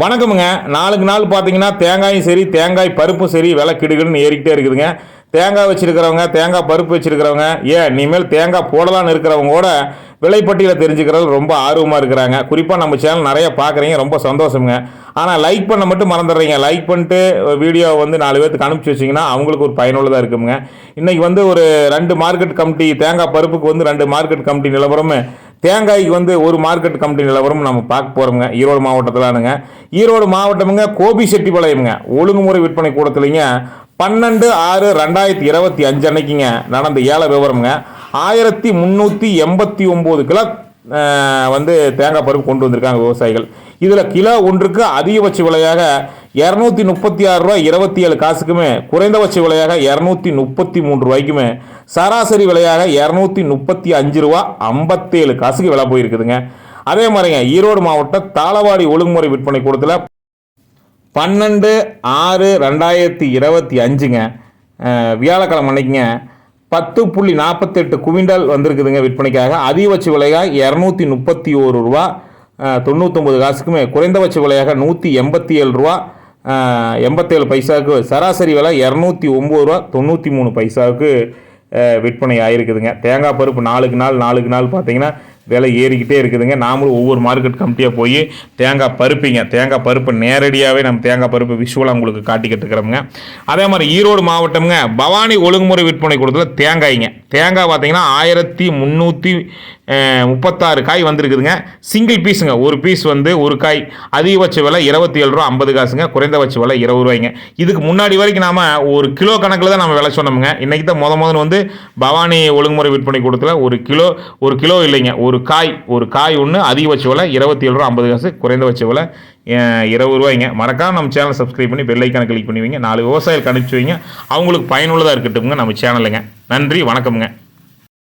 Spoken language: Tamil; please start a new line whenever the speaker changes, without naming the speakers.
வணக்கமுங்க. நாளுக்கு நாள் பார்த்தீங்கன்னா தேங்காயும் சரி தேங்காய் பருப்பும் சரி விலை கிடுகிடுன்னு ஏறிக்கிட்டே இருக்குதுங்க. தேங்காய் வச்சிருக்கிறவங்க தேங்காய் பருப்பு வச்சிருக்கிறவங்க இனிமேல் தேங்காய் போடலான்னு இருக்கிறவங்க கூட விலைப்பட்டியலை தெரிஞ்சுக்கிறது ரொம்ப ஆர்வமாக இருக்கிறாங்க. குறிப்பாக நம்ம சேனல் நிறைய பார்க்குறீங்க, ரொம்ப சந்தோஷமுங்க. ஆனால் லைக் பண்ண மட்டும் மறந்துடுறீங்க. லைக் பண்ணிட்டு வீடியோ 4 பேருக்கு அனுப்பிச்சி வச்சிங்கன்னா அவங்களுக்கு ஒரு பயனுள்ளதாக இருக்குங்க. இன்றைக்கி ஒரு 2 மார்க்கெட் கமிட்டி தேங்காய் பருப்புக்கு 2 மார்க்கெட் கமிட்டி நிலவரமும் தேங்காய்க்கு ஒரு மார்க்கெட் கமிட்டி நிலவரம் நம்ம பார்க்க போகிறோங்க. ஈரோடு மாவட்டத்திலானுங்க. ஈரோடு மாவட்டமுங்க கோபிசெட்டிப்பாளையம்ங்க ஒழுங்குமுறை விற்பனை கூடத்துலைங்க 12/6/2025 அன்னைக்குங்க நடந்த ஏல விவரம்ங்க 1389 கிலோ தேங்காய் பருப்பு கொண்டு வந்திருக்காங்க விவசாயிகள். இதில் கிலோ ஒன்றுக்கு அதிகபட்ச விலையாக 236 ரூபா 27 காசுக்குமே, குறைந்தபட்ச விலையாக 233 ரூபாய்க்குமே, சராசரி விலையாக 235 ரூபா 57 காசுக்கு விலை போயிருக்குதுங்க. அதே மாதிரிங்க ஈரோடு மாவட்ட தாளவாடி ஒழுங்குமுறை விற்பனை கூடத்தில் 12/6/2025ங்க வியாழக்கிழமை அன்னைக்குங்க 10.48 குவிண்டால் வந்திருக்குதுங்க விற்பனைக்காக. அதிகபட்ச விலையாக 231 ரூபா 99 காசுக்குமே, குறைந்தபட்ச விலையாக 187 ரூபா 87 பைசாவுக்கு, சராசரி விலை 209 ரூபா 93 பைசாவுக்கு விற்பனை ஆகிருக்குதுங்க. தேங்காய் பருப்பு நாளுக்கு நாள் பார்த்தீங்கன்னா விலை ஏறிக்கிட்டே இருக்குதுங்க. நாமளும் ஒவ்வொரு மார்க்கெட் கமிட்டியாக போய் தேங்காய் பருப்பு நேரடியாகவே நம்ம தேங்காய் பருப்பு விஷுவலாக உங்களுக்கு காட்டிக்கிட்டு இருக்கிறோமுங்க. அதே மாதிரி ஈரோடு மாவட்டம்ங்க பவானி ஒழுங்குமுறை விற்பனை கூடத்தில் தேங்காய் பார்த்தீங்கன்னா 1336 காய் வந்திருக்குதுங்க. சிங்கிள் பீஸுங்க, ஒரு பீஸ் ஒரு காய். அதிகபட்ச விலை 27 ரூபா 50 காசுங்க, குறைந்தபட்ச விலை 20 ரூபாய்ங்க. இதுக்கு முன்னாடி வரைக்கும் நாம் ஒரு கிலோ கணக்கில் தான் நம்ம விலை சொன்னோமுங்க. இன்றைக்கி தான் முதல் பவானி ஒழுங்குமுறை விற்பனை கூடத்தில் ஒரு கிலோ இல்லைங்க, ஒரு காய் ஒன்று அதிகபட்ச விலை 27 ரூபா 50 காசு, குறைந்தபட்ச விலை 20 ரூபாய்ங்க. மறக்காம நம்ம சேனலை சப்ஸ்கிரைப் பண்ணி பெல் ஐக்கானை கிளிக் பண்ணி வைங்க. 4 விவசாயிகளுக்கு அனுப்பிச்சு வைங்க, அவங்களுக்கு பயனுள்ளதாக இருக்கட்டும்ங்க நம்ம சேனலுங்க. நன்றி, வணக்கம்ங்க.